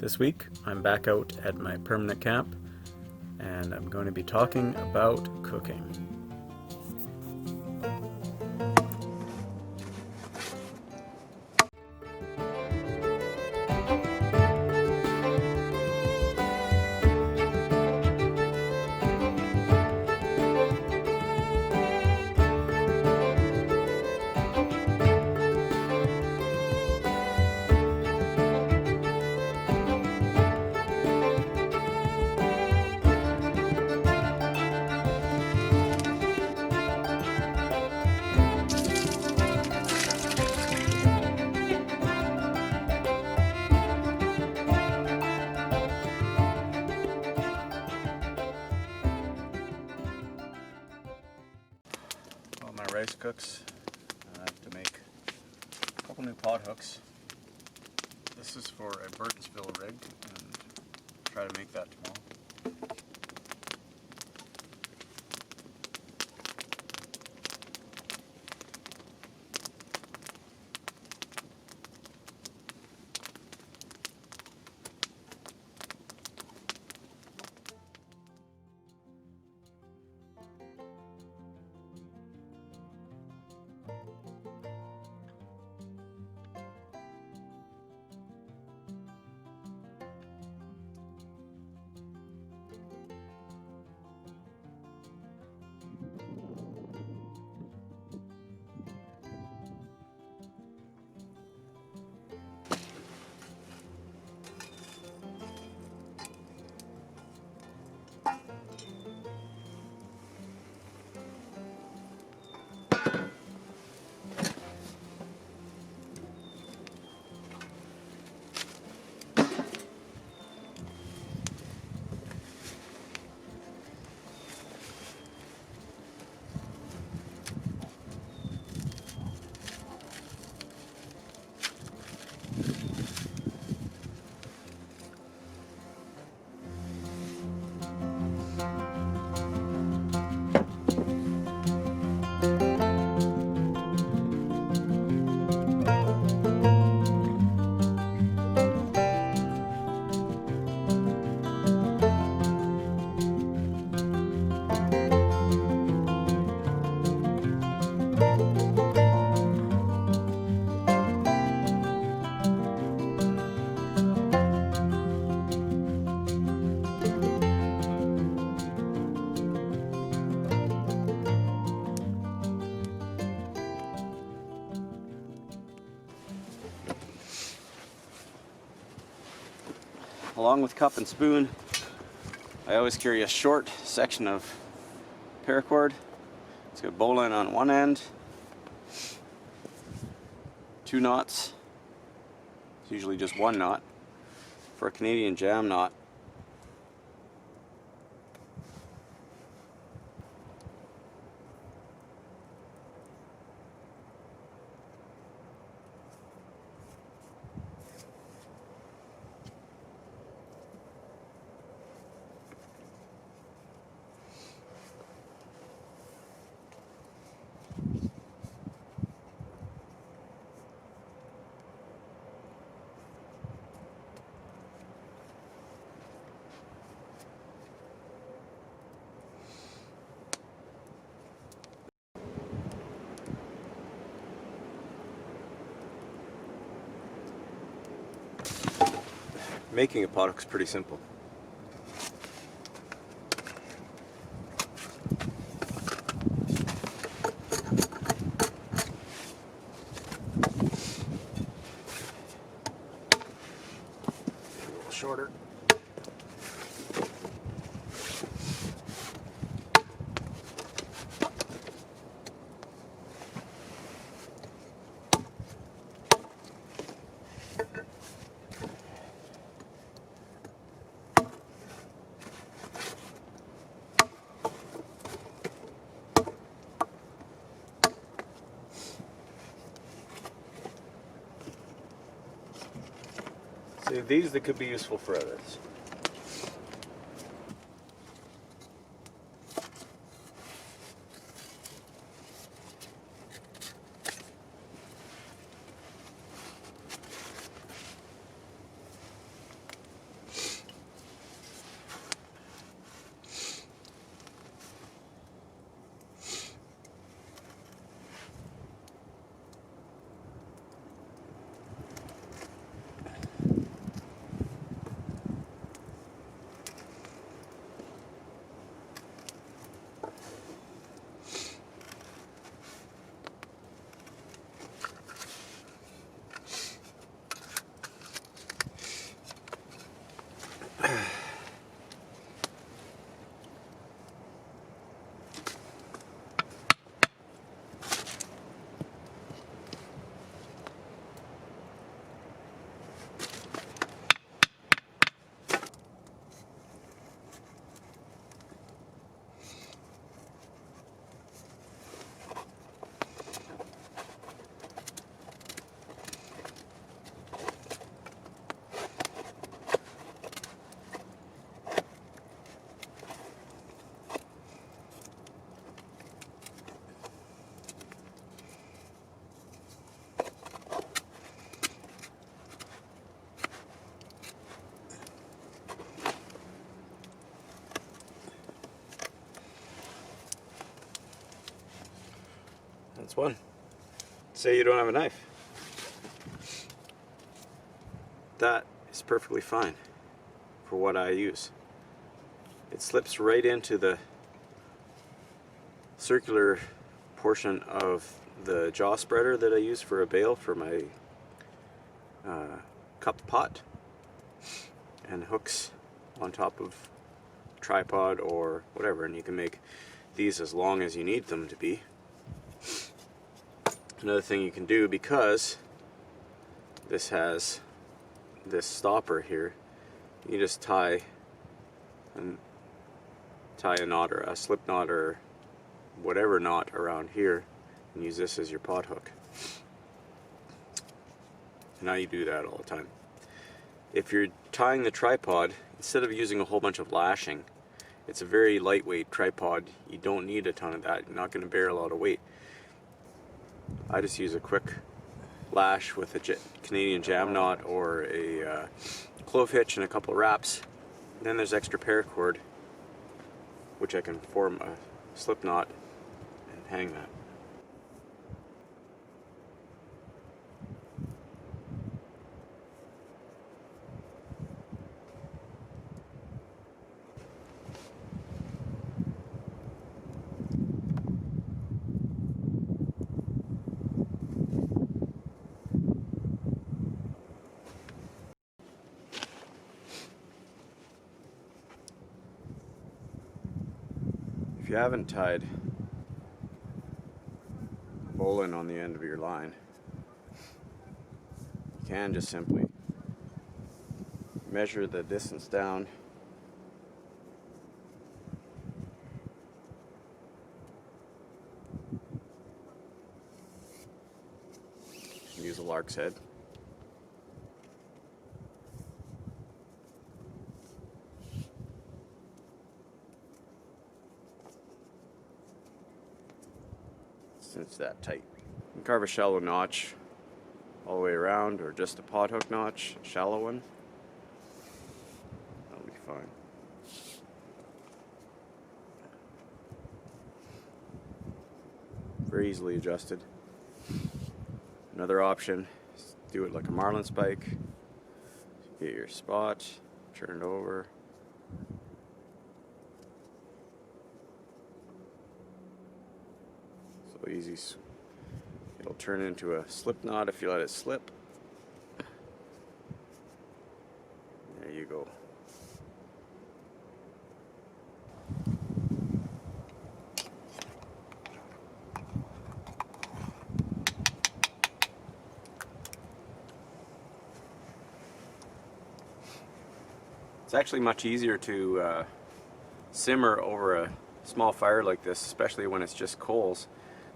This week I'm back out at my permanent camp and I'm going to be talking about cooking. While my rice cooks, I have to make a couple new pot hooks. This is for a Burtonsville rig and try to make that tomorrow. Along with cup and spoon, I always carry a short section of paracord. It's got bowline on one end, 2 knots, it's usually just 1 knot, for a Canadian jam knot. Making a pot hook is pretty simple. A little shorter. So these that could be useful for others. That's one. Say you don't have a knife. That is perfectly fine for what I use. It slips right into the circular portion of the jaw spreader that I use for a bail for my cup pot, and hooks on top of a tripod or whatever, and you can make these as long as you need them to be. Another thing you can do, because this has this stopper here, you just tie a knot or a slip knot or whatever knot around here and use this as your pot hook. Now you do that all the time. If you're tying the tripod, instead of using a whole bunch of lashing, it's a very lightweight tripod. You don't need a ton of that. You're not going to bear a lot of weight. I just use a quick lash with a Canadian jam knot or a clove hitch and a couple of wraps. Then there's extra paracord, which I can form a slip knot and hang that. If you haven't tied a bowline on the end of your line, you can just simply measure the distance down and use a lark's head. It's that tight. You can carve a shallow notch all the way around, or just a pot hook notch, a shallow one. That'll be fine. Very easily adjusted. Another option is to do it like a marlin spike. Get your spot, turn it over. So easy. It'll turn into a slip knot if you let it slip. There you go. It's actually much easier to simmer over a small fire like this, especially when it's just coals,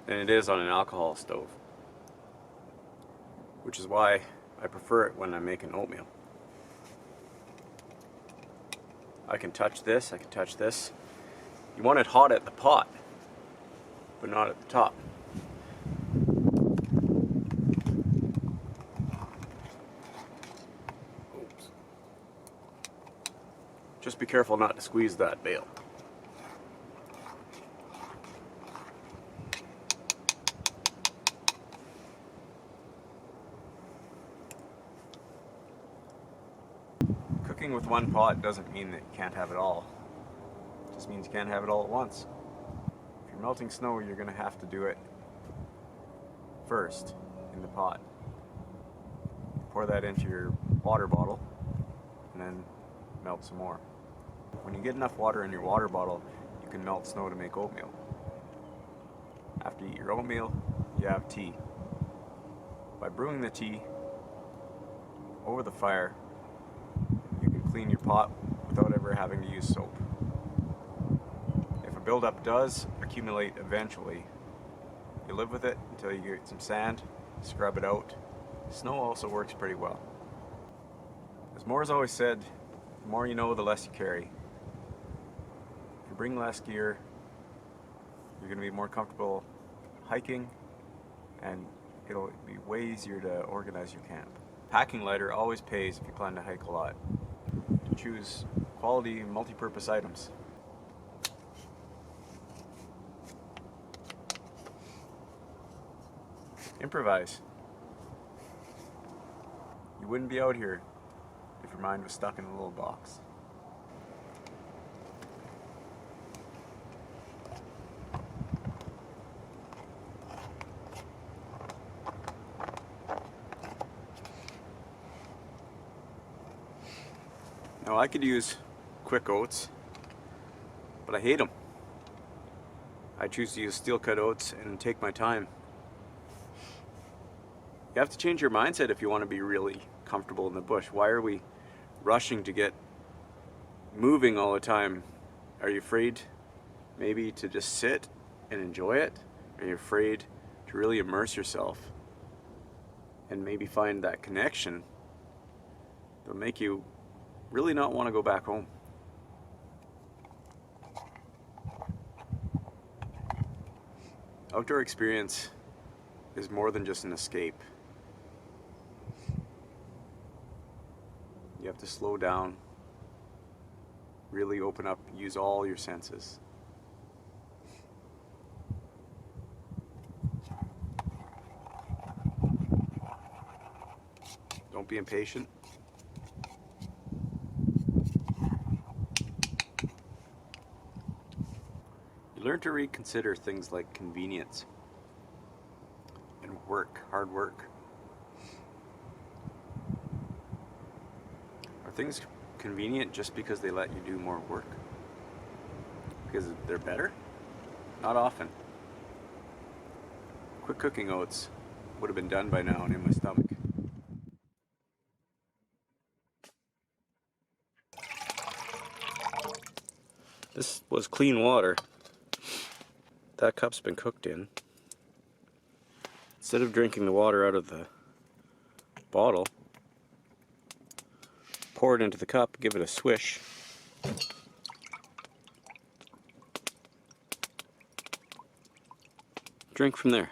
than it is on an alcohol stove. Which is why I prefer it when I'm making oatmeal. I can touch this, I can touch this. You want it hot at the pot, but not at the top. Oops. Just be careful not to squeeze that bail. Cooking with one pot doesn't mean that you can't have it all. It just means you can't have it all at once. If you're melting snow, you're going to have to do it first in the pot. Pour that into your water bottle and then melt some more. When you get enough water in your water bottle, you can melt snow to make oatmeal. After you eat your oatmeal, you have tea. By brewing the tea over the fire, you can clean your pot without ever having to use soap. If a buildup does accumulate eventually, you live with it until you get some sand, scrub it out. Snow also works pretty well. As Moore's always said, the more you know, the less you carry. If you bring less gear, you're going to be more comfortable hiking, and it'll be way easier to organize your camp. Packing lighter always pays if you plan to hike a lot. To choose quality multi-purpose items. Improvise. You wouldn't be out here if your mind was stuck in a little box. Now I could use quick oats, but I hate them. I choose to use steel cut oats and take my time. You have to change your mindset if you want to be really comfortable in the bush. Why are we rushing to get moving all the time? Are you afraid maybe to just sit and enjoy it? Are you afraid to really immerse yourself and maybe find that connection that'll make you really not want to go back home? Outdoor experience is more than just an escape. You have to slow down, really open up, use all your senses. Don't be impatient. You learn to reconsider things like convenience and work, hard work. Are things convenient just because they let you do more work? Because they're better? Not often. Quick cooking oats would have been done by now and in my stomach. This was clean water that cup's been cooked in. Instead of drinking the water out of the bottle, pour it into the cup, give it a swish. Drink from there.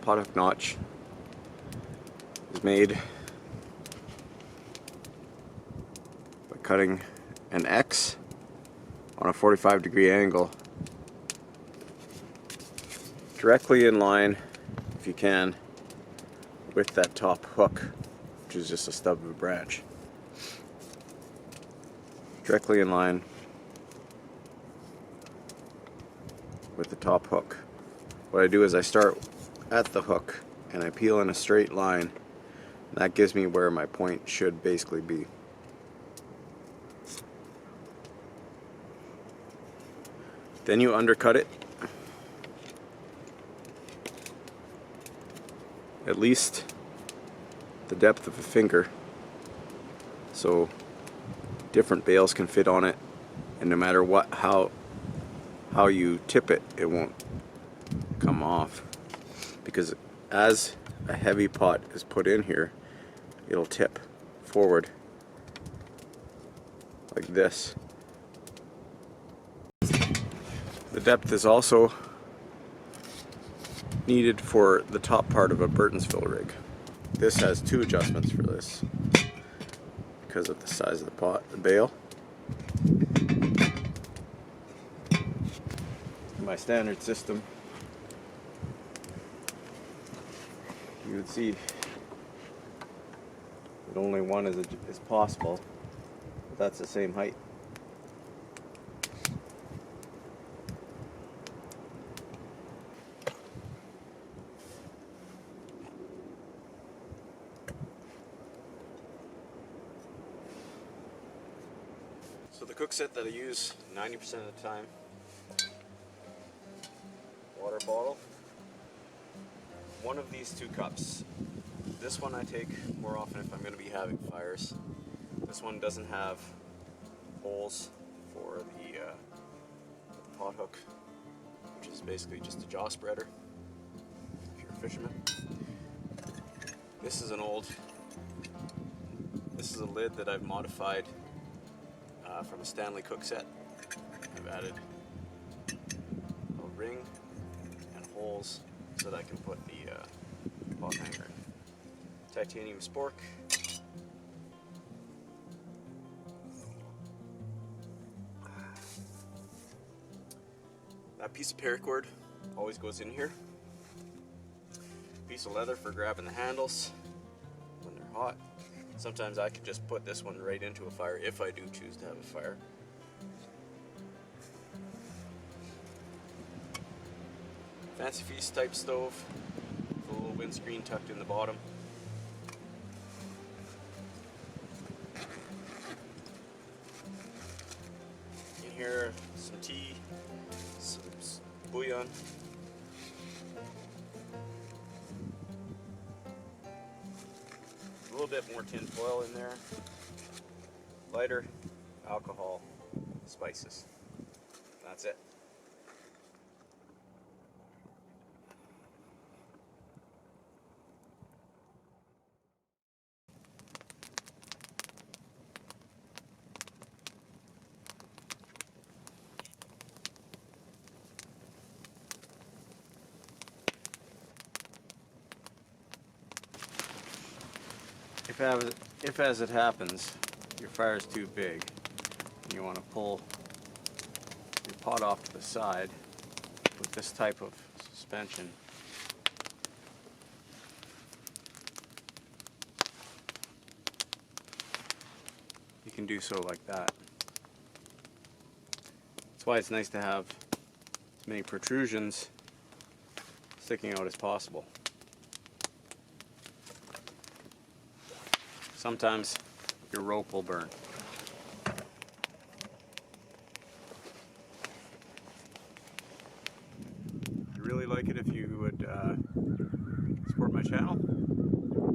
Pothook notch is made by cutting an X on a 45-degree angle directly in line, if you can, with that top hook, which is just a stub of a branch. Directly in line with the top hook. What I do is I start at the hook and I peel in a straight line, and that gives me where my point should basically be. Then you undercut it at least the depth of a finger so different bales can fit on it, and no matter what how you tip it, it won't come off, because as a heavy pot is put in here, it'll tip forward like this. The depth is also needed for the top part of a Burtonsville rig. This has two adjustments for this because of the size of the pot, the bale. In my standard system, you would see that only one is possible, but that's the same height. So the cook set that I use 90% of the time water bottle, one of these 2 cups. This one I take more often if I'm going to be having fires. This one doesn't have holes for the pot hook, which is basically just a jaw spreader if you're a fisherman. This is a lid that I've modified from a Stanley Cook set. I've added a ring and holes so that I can put the pot hanger in. Titanium spork. That piece of paracord always goes in here. Piece of leather for grabbing the handles when they're hot. Sometimes I could just put this one right into a fire if I do choose to have a fire. Fancy Feast type stove with a little windscreen tucked in the bottom. In here, some tea, some bouillon. A little bit more tin foil in there. Lighter, alcohol, spices. That's it. If as it happens, your fire is too big and you want to pull your pot off to the side with this type of suspension, you can do so like that. That's why it's nice to have as many protrusions sticking out as possible. Sometimes your rope will burn. I'd really like it if you would support my channel,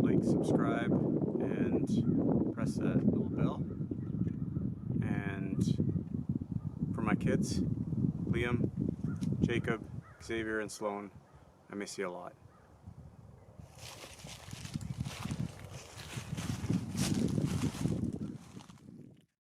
like, subscribe, and press that little bell. And for my kids, Liam, Jacob, Xavier, and Sloan, I miss you a lot.